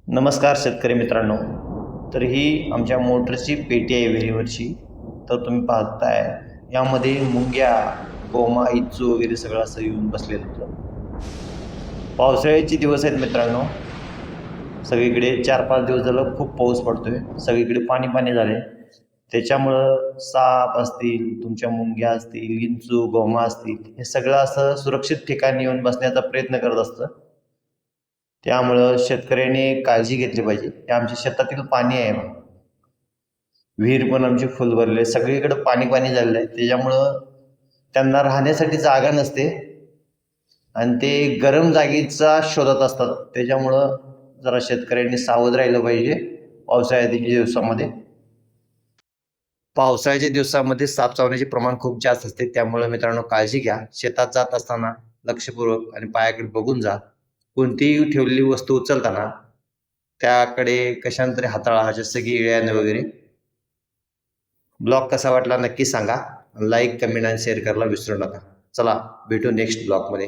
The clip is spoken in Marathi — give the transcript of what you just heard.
नमस्कार शेतकरी मित्रांनो. तर ही आमच्या मोटरची पेटी आहे विहिरीवरची. तर तुम्ही पाहताय यामध्ये मुंग्या, गोमा, इच्चू वगैरे सगळं असं येऊन बसलेलं होतं. पावसाळ्याचे दिवस आहेत मित्रांनो. सगळीकडे 4-5 दिवस झालं खूप पाऊस पडतोय. सगळीकडे पाणी पाणी झाले. त्याच्यामुळं साप असतील, तुमच्या मुंग्या असतील, विंचू, गोमा असतील, हे सगळं असं सुरक्षित ठिकाणी येऊन बसण्याचा प्रयत्न करत असतं. त्यामुळं शेतकऱ्याने काळजी घेतली पाहिजे. हे आमच्या शेतातील पाणी आहे. विहीर पण आमची फुल भरली आहे. सगळीकडे पाणी पाणी झालेलं आहे. त्याच्यामुळं त्यांना राहण्यासाठी जागा नसते आणि ते गरम जागेचा शोधात असतात. त्याच्यामुळं जरा शेतकऱ्यांनी सावध राहिलं पाहिजे पावसाळ्याच्या दिवसामध्ये. पावसाळ्याच्या दिवसामध्ये साप चावण्याचे प्रमाण खूप जास्त असते. त्यामुळे मित्रांनो काळजी घ्या. शेतात जात असताना लक्षपूर्वक आणि पायाकडे बघून जा. कोणतीही ठेवलेली वस्तू उचलताना त्याकडे कशाने तरी हाताळा, जसं की इळ्याने वगैरे. ब्लॉग कसा वाटला नक्की सांगा. लाईक, कमेंट आणि शेअर करायला विसरू नका. चला भेटू नेक्स्ट ब्लॉगमध्ये.